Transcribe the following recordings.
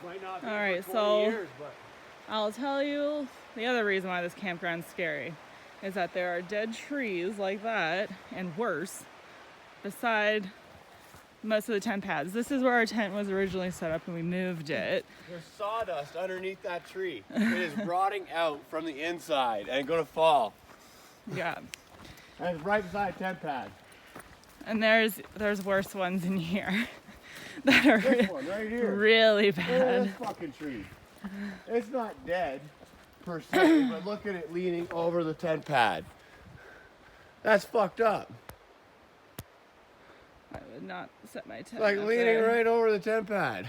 Might not be All right, for 20 so years, but I'll tell you the other reason why this campground's scary is that there are dead trees like that and worse beside most of the tent pads. This is where our tent was originally set up and we moved it. there's sawdust underneath that tree. It is rotting out from the inside and gonna fall. Yeah. And it's right beside a tent pad. And there's worse ones in here that are This one right here. really Look at bad. this fucking tree. It's not dead per se, but look at it leaning over the tent pad. That's fucked up. I would not set my tent Like up leaning there. right over the tent pad.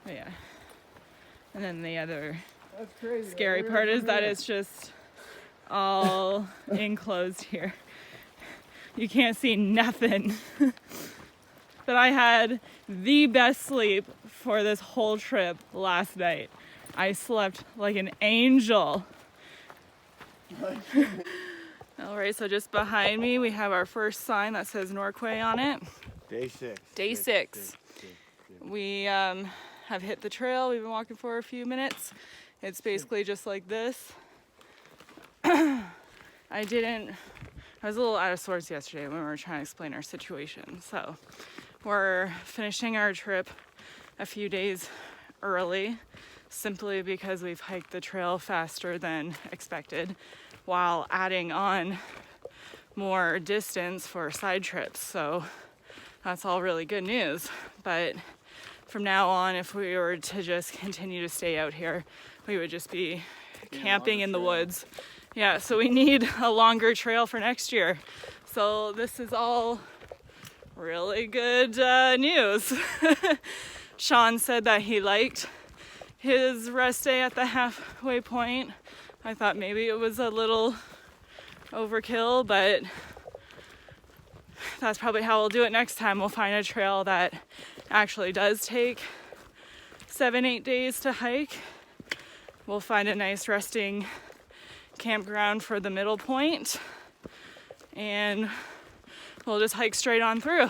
Yeah. And then the other That's crazy. scary Look at part it is from that here. it's just all enclosed here. You can't see nothing. But I had the best sleep for this whole trip last night. I slept like an angel. All right, so just behind me we have our first sign that says Norquay on it. Day 6. Day six. We have hit the trail. We've been walking for a few minutes. It's basically just like this. I was a little out of sorts yesterday when we were trying to explain our situation. So we're finishing our trip a few days early simply because we've hiked the trail faster than expected while adding on more distance for side trips. So that's all really good news. But from now on, if we were to just continue to stay out here, we would just be camping in the woods. Yeah, so we need a longer trail for next year. So this is all really good news. Sean said that he liked his rest day at the halfway point. I thought maybe it was a little overkill, but that's probably how we'll do it next time. We'll find a trail that actually does take 7-8 days to hike. We'll find a nice resting campground for the middle point, and we'll just hike straight on through.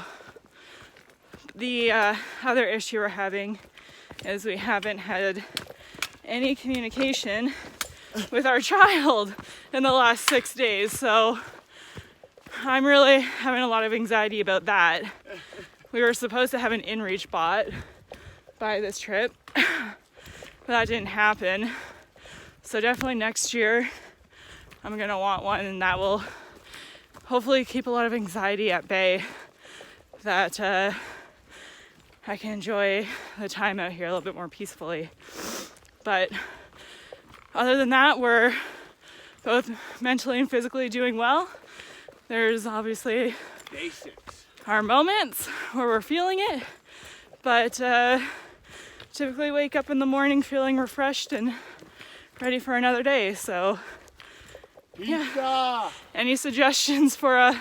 The other issue we're having is we haven't had any communication with our child in the last 6 days, so I'm really having a lot of anxiety about that. We were supposed to have an inReach bought by this trip, but that didn't happen. So definitely next year I'm gonna want one, and that will hopefully keep a lot of anxiety at bay, that I can enjoy the time out here a little bit more peacefully. But other than that, we're both mentally and physically doing well. There's obviously Day 6. our moments where we're feeling it, but typically wake up in the morning feeling refreshed and ready for another day. So Pizza! any suggestions for a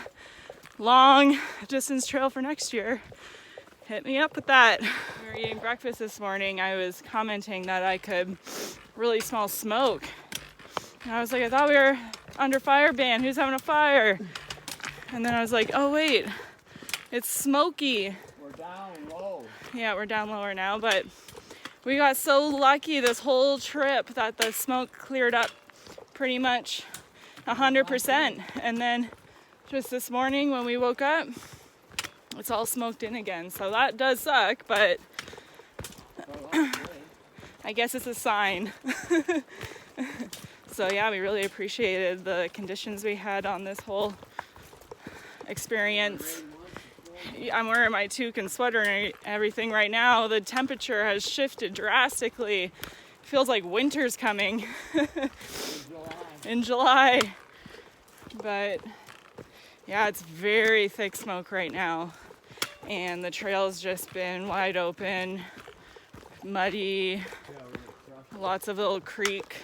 long distance trail for next year, hit me up with that. We were eating breakfast this morning. I was commenting that I could really smell smoke. And I was like, I thought we were under fire ban. Who's having a fire? And then I was like, oh wait, it's smoky. We're down low. Yeah, we're down lower now, but we got so lucky this whole trip that the smoke cleared up pretty much 100%. And then just this morning when we woke up, it's all smoked in again. So that does suck, but I guess it's a sign. So yeah, we really appreciated the conditions we had on this whole experience. I'm wearing my toque and sweater and everything right now. The temperature has shifted drastically. It feels like winter's coming in July. But yeah, it's very thick smoke right now. And the trail's just been wide open, muddy, lots of little creek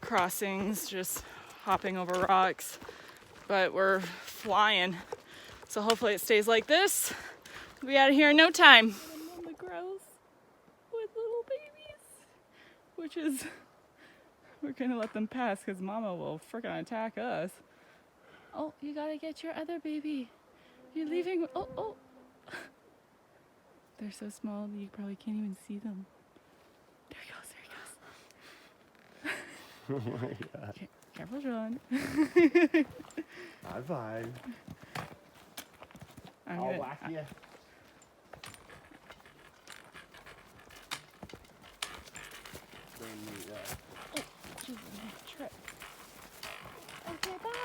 crossings, just hopping over rocks. But we're flying. So hopefully it stays like this. We'll be out of here in no time. I'm on the grouse with little babies, which is, we're gonna let them pass because Mama will frickin' attack us. Oh, you gotta get your other baby. You're leaving. Oh. They're so small that you probably can't even see them. There he goes, there he goes. Oh my god. Okay, careful, John. High five. I'll whack you. Oh, Jesus, I tripped. Okay, bye.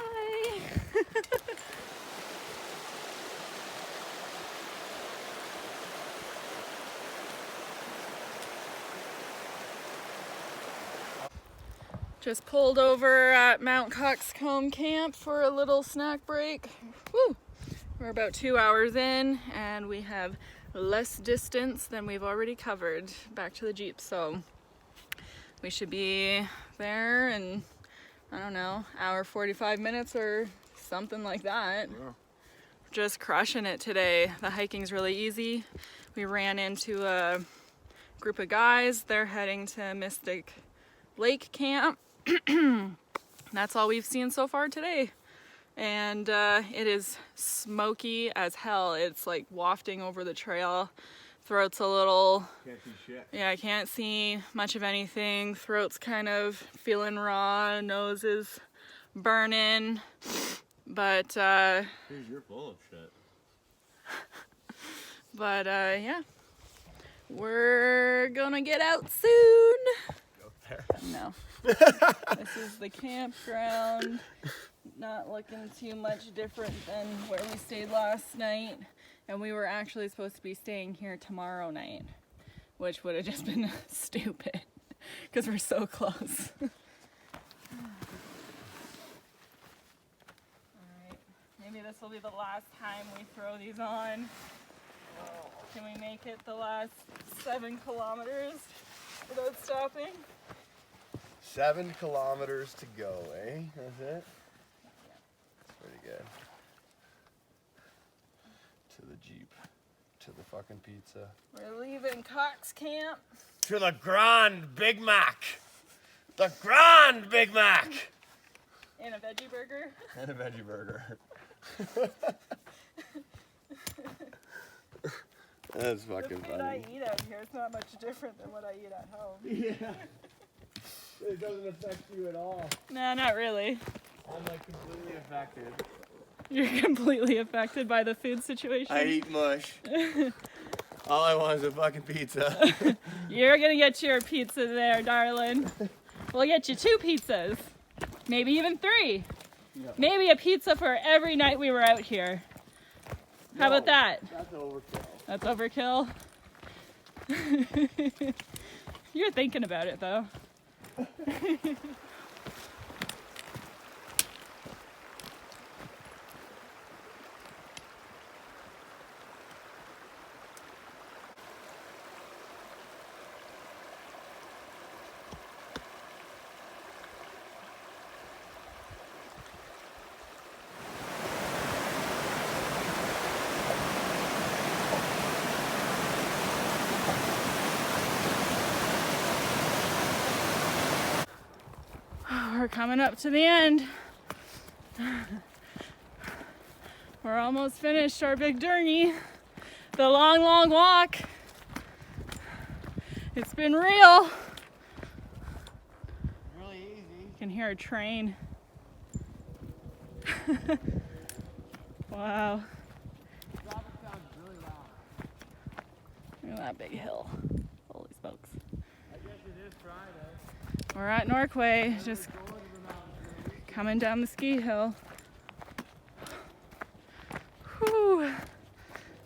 Just pulled over at Mount Coxcomb Camp for a little snack break. Woo! We're about 2 hours in and we have less distance than we've already covered back to the Jeep. So we should be there in, I don't know, hour 45 minutes or something like that. Yeah. Just crushing it today. The hiking's really easy. We ran into a group of guys. They're heading to Mystic Lake Camp. That's all we've seen so far today. And it is smoky as hell. It's like wafting over the trail. Throat's a little... Can't see shit. Yeah, I can't see much of anything. Throat's kind of feeling raw. Nose is burning. But Here's you're full of shit. But yeah, we're gonna get out soon. Go there. No. This is the campground. Not looking too much different than where we stayed last night. And we were actually supposed to be staying here tomorrow night, which would have just been stupid because we're so close. Alright, maybe this will be the last time we throw these on. Can we make it the last 7 kilometers without stopping? 7 kilometers to go, eh? That's it? Yeah. That's pretty good. To the Jeep. To the fucking pizza. We're leaving Cox Camp. To the Grand Big Mac! The Grand Big Mac! And a veggie burger. And a veggie burger. That's fucking The food funny. I eat out here is not much different than what I eat at home. Yeah. It doesn't affect you at all. No, not really. I'm like completely affected. You're completely affected by the food situation. I eat mush. All I want is a fucking pizza. You're gonna get your pizza there, darling. We'll get you 2 pizzas. Maybe even 3. No. Maybe a pizza for every night we were out here. How about that? That's overkill. That's overkill. You're thinking about it though. We're coming up to the end. We're almost finished our big journey. The long, long walk. It's been real. Really easy. You can hear a train. Wow. Traffic sounds really loud. Look at that big hill. Holy smokes. I guess it is Friday. We're at Norquay, just coming down the ski hill. Whew.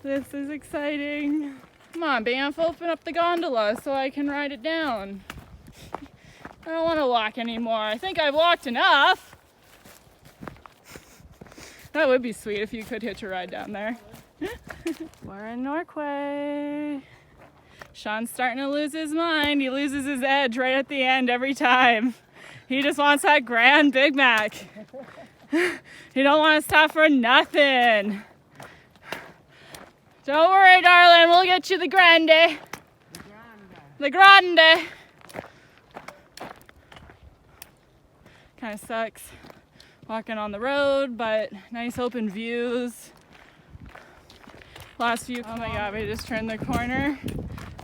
This is exciting. Come on, Banff, open up the gondola so I can ride it down. I don't want to walk anymore. I think I've walked enough. That would be sweet if you could hitch a ride down there. We're in Norquay. Sean's starting to lose his mind. He loses his edge right at the end every time. He just wants that Grand Big Mac. He don't want to stop for nothing. Don't worry, darling. We'll get you the Grande. The Grande. Kind of sucks walking on the road, but nice open views. last few. Oh my God, we just turned the corner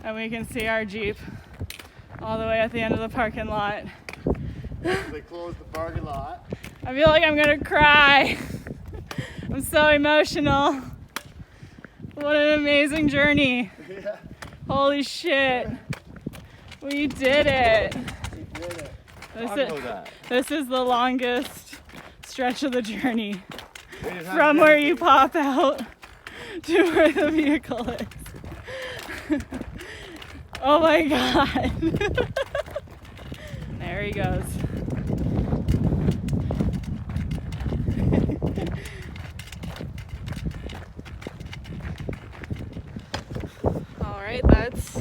and we can see our Jeep all the way at the end of the parking lot. They closed the parking lot. I feel like I'm gonna cry. I'm so emotional. What an amazing journey. Yeah. Holy shit. We did it. We did it. This is the longest stretch of the journey. We didn't have From to where do you anything. pop out to where the vehicle is. Oh my God. There he goes. All right, that's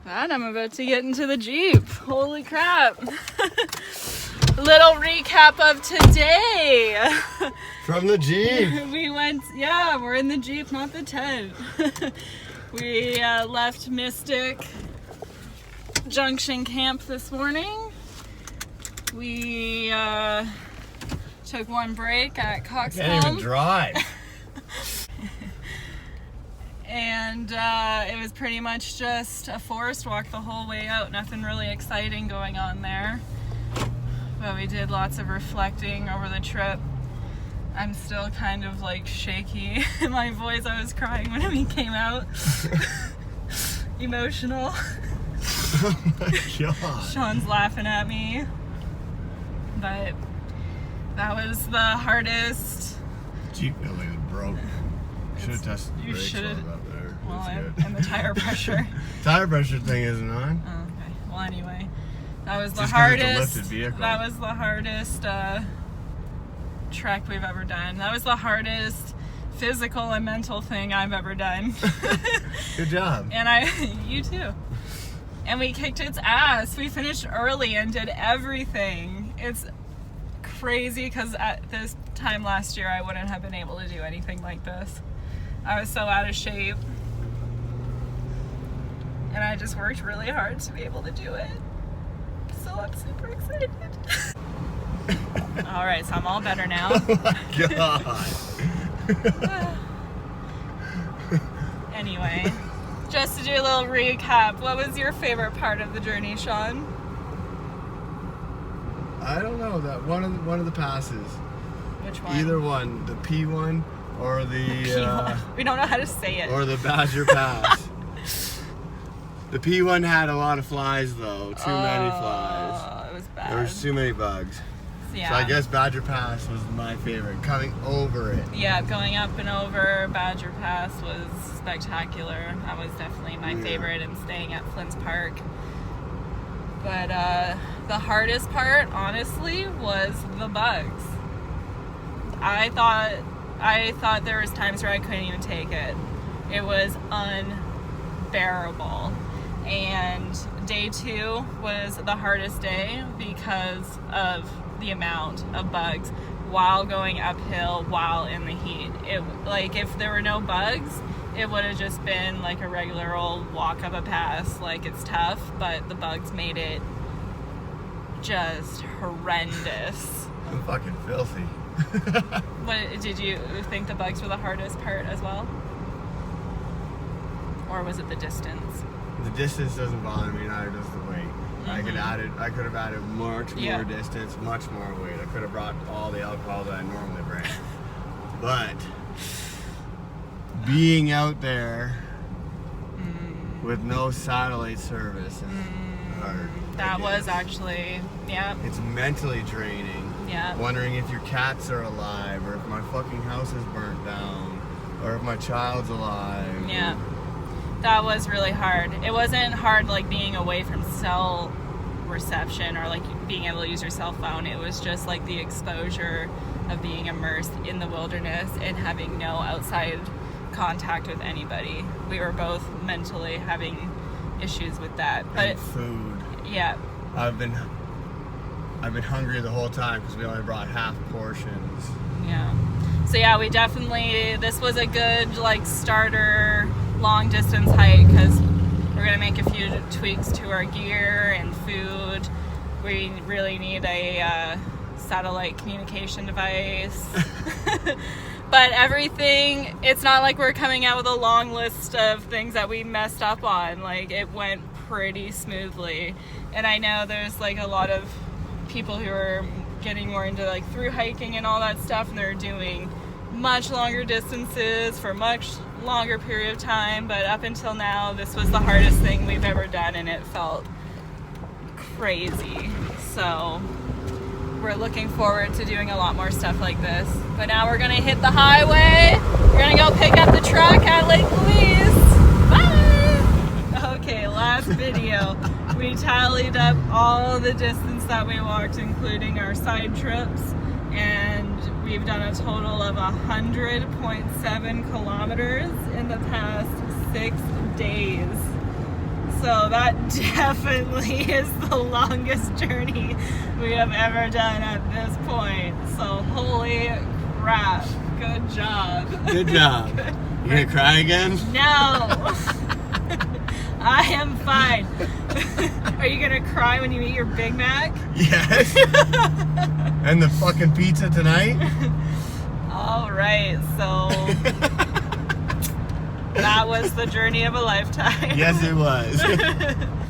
that. I'm about to get into the Jeep. Holy crap. Little recap of today. From the Jeep. We went, yeah, we're in the Jeep, not the tent. We left Mystic Junction Camp this morning. We took one break at Can't even Coxcomb. drive. And it was pretty much just a forest walk the whole way out. Nothing really exciting going on there. But we did lots of reflecting over the trip. I'm still kind of like shaky in my voice. I was crying when we came out. Emotional. Oh my God. Sean's laughing at me. But that was the hardest. Jeep building is broke. Should have tested the You brakes should've- while up there. Well, That's good. and the tire pressure. Tire pressure thing isn't on. Oh, okay. Well, anyway, that was the Just 'cause it's a hardest. lifted vehicle. That was the hardest trek we've ever done. That was the hardest physical and mental thing I've ever done. Good job. And you too. And we kicked its ass. We finished early and did everything. It's crazy because at this time last year I wouldn't have been able to do anything like this. I was so out of shape. And I just worked really hard to be able to do it. So I'm super excited. All right, so I'm all better now. Oh my God. Anyway, just to do a little recap, what was your favorite part of the journey, Sean? I don't know, that one of the passes. Which one? Either one, the P one or the We don't know how to say it. or the Badger Pass. The P one had a lot of flies though, too many flies. It was bad. There was too many bugs. Yeah. So I guess Badger Pass was my favorite. Coming over it. Yeah, going up and over Badger Pass was spectacular. That was definitely my favorite, and staying at Flint's Park. But the hardest part, honestly, was the bugs. I thought there was times where I couldn't even take it. It was unbearable. And day 2 was the hardest day because of the amount of bugs while going uphill, while in the heat. It, like, if there were no bugs, it would have just been like a regular old walk up a pass. Like, it's tough, but the bugs made it just horrendous. I'm fucking filthy. What did you think the bugs were the hardest part as well? Or was it the distance? The distance doesn't bother me, neither does the weight. I could have added much more distance, much more weight. I could have brought all the alcohol that I normally bring. But being out there with no satellite service is hard. That was actually, yeah. It's mentally draining. Yeah. Wondering if your cats are alive, or if my fucking house is burnt down, or if my child's alive. Yeah. That was really hard. It wasn't hard like being away from cell reception or like being able to use your cell phone. It was just like the exposure of being immersed in the wilderness and having no outside contact with anybody. We were both mentally having issues with that. But And food. yeah. I've been hungry the whole time because we only brought half portions. Yeah. So yeah, we definitely, this was a good like starter long distance hike because we're gonna make a few tweaks to our gear and food. We really need a satellite communication device. But everything, it's not like we're coming out with a long list of things that we messed up on. Like, it went pretty smoothly. And I know there's like a lot of people who are getting more into like through hiking and all that stuff, and they're doing much longer distances for much longer period of time. But up until now, this was the hardest thing we've ever done, and it felt crazy. So we're looking forward to doing a lot more stuff like this. But now we're gonna hit the highway. We're gonna go pick up the truck at Lake Louise. Bye! Okay, last video. We tallied up all the distance that we walked, including our side trips, and we've done a total of 100.7 kilometers in the past 6 days. So that definitely is the longest journey we have ever done at this point. So holy crap, good job. Good job. You gonna cry again? No. I am fine. Are you gonna cry when you eat your Big Mac? Yes. And the fucking pizza tonight? All right, so that was the journey of a lifetime. Yes, it was.